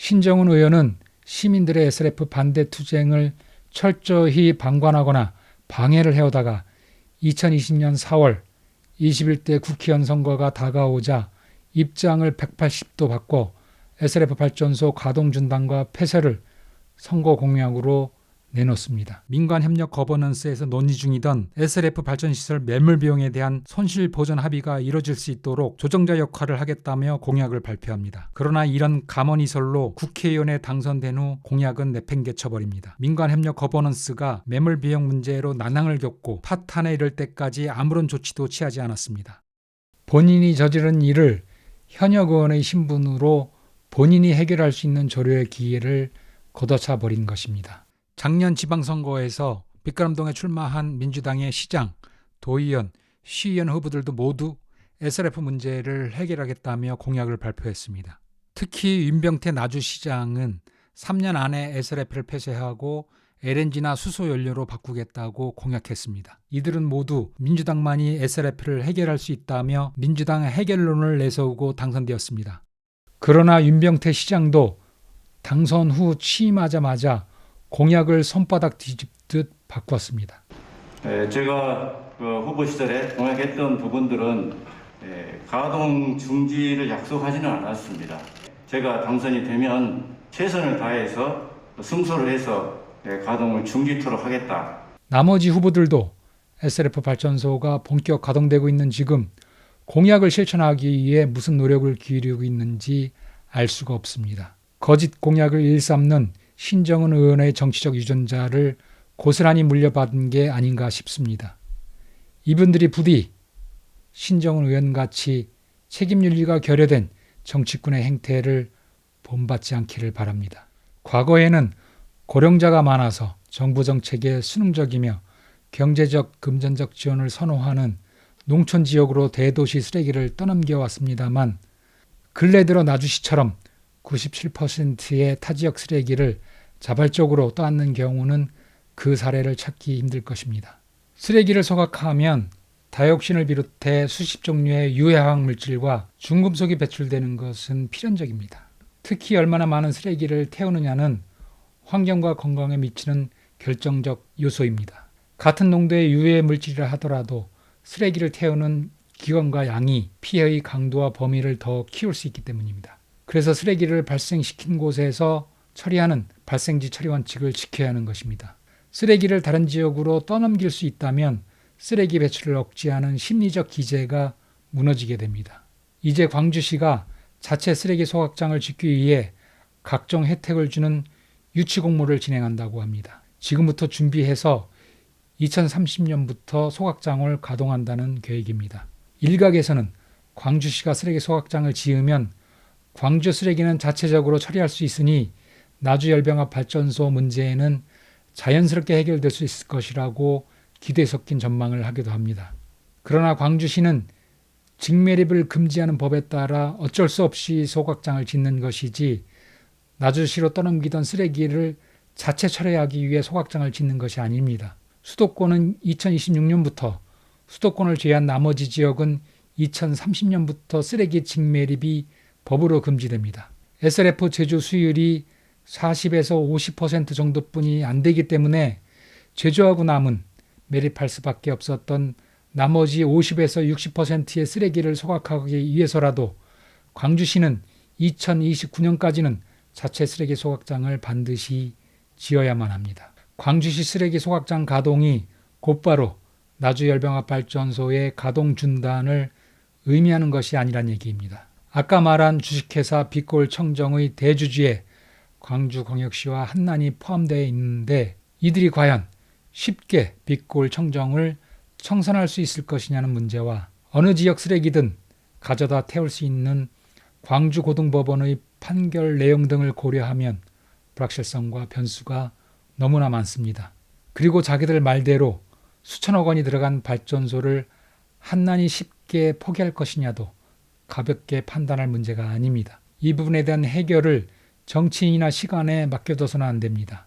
신정훈 의원은 시민들의 SRF 반대 투쟁을 철저히 방관하거나 방해를 해오다가 2020년 4월 21대 국회의원 선거가 다가오자 입장을 180도 바꿔 SRF 발전소 가동 중단과 폐쇄를 선거 공약으로 내놓습니다. 민관협력 거버넌스에서 논의 중이던 SRF 발전시설 매물 비용에 대한 손실 보전 합의가 이뤄질 수 있도록 조정자 역할을 하겠다며 공약을 발표합니다. 그러나 이런 감언이설로 국회의원에 당선된 후 공약은 내팽개쳐버립니다. 민관협력 거버넌스가 매물 비용 문제로 난항을 겪고 파탄에 이를 때까지 아무런 조치도 취하지 않았습니다. 본인이 저지른 일을 현역 의원의 신분으로 본인이 해결할 수 있는 조례의 기회를 걷어차 버린 것입니다. 작년 지방선거에서 빛가람동에 출마한 민주당의 시장, 도의원, 시의원 후보들도 모두 SRF 문제를 해결하겠다며 공약을 발표했습니다. 특히 윤병태 나주시장은 3년 안에 SRF를 폐쇄하고 LNG나 수소연료로 바꾸겠다고 공약했습니다. 이들은 모두 민주당만이 SRF를 해결할 수 있다며 민주당의 해결론을 내세우고 당선되었습니다. 그러나 윤병태 시장도 당선 후 취임하자마자 공약을 손바닥 뒤집듯 바꿨습니다. 제가 후보 시절에 공약했던 부분들은 가동 중지를 약속하지는 않았습니다. 제가 당선이 되면 최선을 다해서 승소를 해서 가동을 중지토록 하겠다. 나머지 후보들도 SRF 발전소가 본격 가동되고 있는 지금 공약을 실천하기 위해 무슨 노력을 기울이고 있는지 알 수가 없습니다. 거짓 공약을 일삼는 신정훈 의원의 정치적 유전자를 고스란히 물려받은 게 아닌가 싶습니다. 이분들이 부디 신정훈 의원같이 책임윤리가 결여된 정치꾼의 행태를 본받지 않기를 바랍니다. 과거에는 고령자가 많아서 정부 정책에 순응적이며 경제적, 금전적 지원을 선호하는 농촌 지역으로 대도시 쓰레기를 떠넘겨 왔습니다만 근래 들어 나주시처럼 97%의 타지역 쓰레기를 자발적으로 떠안는 경우는 그 사례를 찾기 힘들 것입니다. 쓰레기를 소각하면 다이옥신을 비롯해 수십 종류의 유해화학 물질과 중금속이 배출되는 것은 필연적입니다. 특히 얼마나 많은 쓰레기를 태우느냐는 환경과 건강에 미치는 결정적 요소입니다. 같은 농도의 유해 물질이라 하더라도 쓰레기를 태우는 기관과 양이 피해의 강도와 범위를 더 키울 수 있기 때문입니다. 그래서 쓰레기를 발생시킨 곳에서 처리하는 발생지 처리 원칙을 지켜야 하는 것입니다. 쓰레기를 다른 지역으로 떠넘길 수 있다면 쓰레기 배출을 억제하는 심리적 기제가 무너지게 됩니다. 이제 광주시가 자체 쓰레기 소각장을 짓기 위해 각종 혜택을 주는 유치 공모를 진행한다고 합니다. 지금부터 준비해서 2030년부터 소각장을 가동한다는 계획입니다. 일각에서는 광주시가 쓰레기 소각장을 지으면 광주 쓰레기는 자체적으로 처리할 수 있으니 나주열병합 발전소 문제에는 자연스럽게 해결될 수 있을 것이라고 기대 섞인 전망을 하기도 합니다. 그러나 광주시는 직매립을 금지하는 법에 따라 어쩔 수 없이 소각장을 짓는 것이지 나주시로 떠넘기던 쓰레기를 자체 처리하기 위해 소각장을 짓는 것이 아닙니다. 수도권은 2026년부터, 수도권을 제외한 나머지 지역은 2030년부터 쓰레기 직매립이 법으로 금지됩니다. SRF 제조 수율이 40에서 50% 정도뿐이 안 되기 때문에 제조하고 남은 매립할 수밖에 없었던 나머지 50에서 60%의 쓰레기를 소각하기 위해서라도 광주시는 2029년까지는 자체 쓰레기 소각장을 반드시 지어야만 합니다. 광주시 쓰레기 소각장 가동이 곧바로 나주열병합 발전소의 가동 중단을 의미하는 것이 아니란 얘기입니다. 아까 말한 주식회사 빛골청정의 대주주에 광주광역시와 한난이 포함되어 있는데 이들이 과연 쉽게 빛골청정을 청산할 수 있을 것이냐는 문제와 어느 지역 쓰레기든 가져다 태울 수 있는 광주고등법원의 판결 내용 등을 고려하면 불확실성과 변수가 너무나 많습니다. 그리고 자기들 말대로 수천억 원이 들어간 발전소를 한난이 쉽게 포기할 것이냐도 가볍게 판단할 문제가 아닙니다. 이 부분에 대한 해결을 정치인이나 시간에 맡겨둬서는 안 됩니다.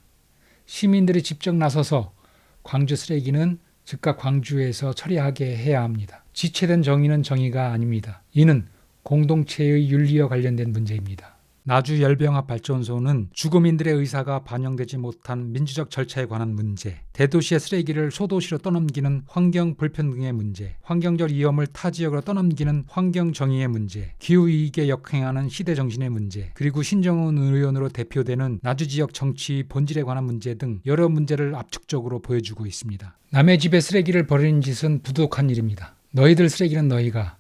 시민들이 직접 나서서 광주 쓰레기는 즉각 광주에서 처리하게 해야 합니다. 지체된 정의는 정의가 아닙니다. 이는 공동체의 윤리와 관련된 문제입니다. 나주 열병합발전소는 주거민들의 의사가 반영되지 못한 민주적 절차에 관한 문제, 대도시의 쓰레기를 소도시로 떠넘기는 환경 불평등의 문제, 환경적 위험을 타 지역으로 떠넘기는 환경 정의의 문제, 기후이익에 역행하는 시대 정신의 문제, 그리고 신정훈 의원으로 대표되는 나주 지역 정치 본질에 관한 문제 등 여러 문제를 압축적으로 보여주고 있습니다. 남의 집에 쓰레기를 버리는 짓은 부도덕한 일입니다. 너희들 쓰레기는 너희가,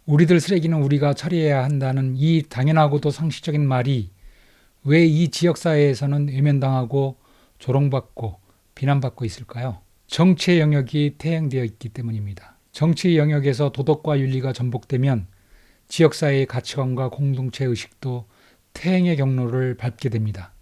우리들 쓰레기는 우리가 처리해야 한다는 이 당연하고도 상식적인 말이 왜 이 지역사회에서는 외면당하고 조롱받고 비난받고 있을까요? 정치의 영역이 퇴행되어 있기 때문입니다. 정치의 영역에서 도덕과 윤리가 전복되면 지역사회의 가치관과 공동체 의식도 퇴행의 경로를 밟게 됩니다.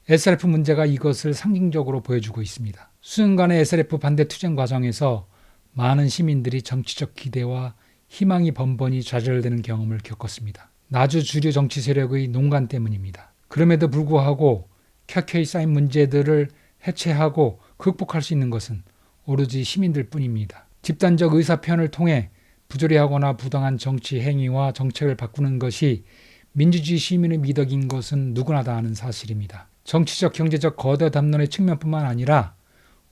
SRF 문제가 이것을 상징적으로 보여주고 있습니다. 수년간의 SRF 반대 투쟁 과정에서 많은 시민들이 정치적 기대와 희망이 번번이 좌절되는 경험을 겪었습니다. 나주 주류 정치 세력의 농간 때문입니다. 그럼에도 불구하고 켜켜이 쌓인 문제들을 해체하고 극복할 수 있는 것은 오로지 시민들 뿐입니다. 집단적 의사표현을 통해 부조리하거나 부당한 정치 행위와 정책을 바꾸는 것이 민주주의 시민의 미덕인 것은 누구나 다 아는 사실입니다. 정치적, 경제적 거대 담론의 측면뿐만 아니라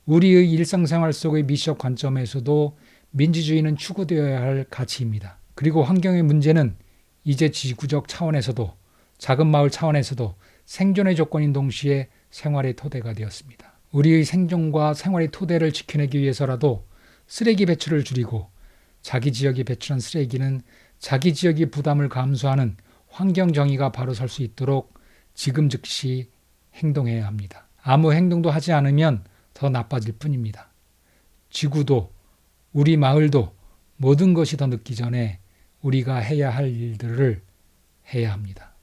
우리의 일상생활 속의 미시적 관점에서도 민주주의는 추구되어야 할 가치입니다. 그리고 환경의 문제는 이제 지구적 차원에서도 작은 마을 차원에서도 생존의 조건인 동시에 생활의 토대가 되었습니다. 우리의 생존과 생활의 토대를 지켜내기 위해서라도 쓰레기 배출을 줄이고 자기 지역이 배출한 쓰레기는 자기 지역이 부담을 감수하는 환경 정의가 바로 설 수 있도록 지금 즉시 행동해야 합니다. 아무 행동도 하지 않으면 더 나빠질 뿐입니다. 지구도 우리 마을도 모든 것이 더 늦기 전에 우리가 해야 할 일들을 해야 합니다.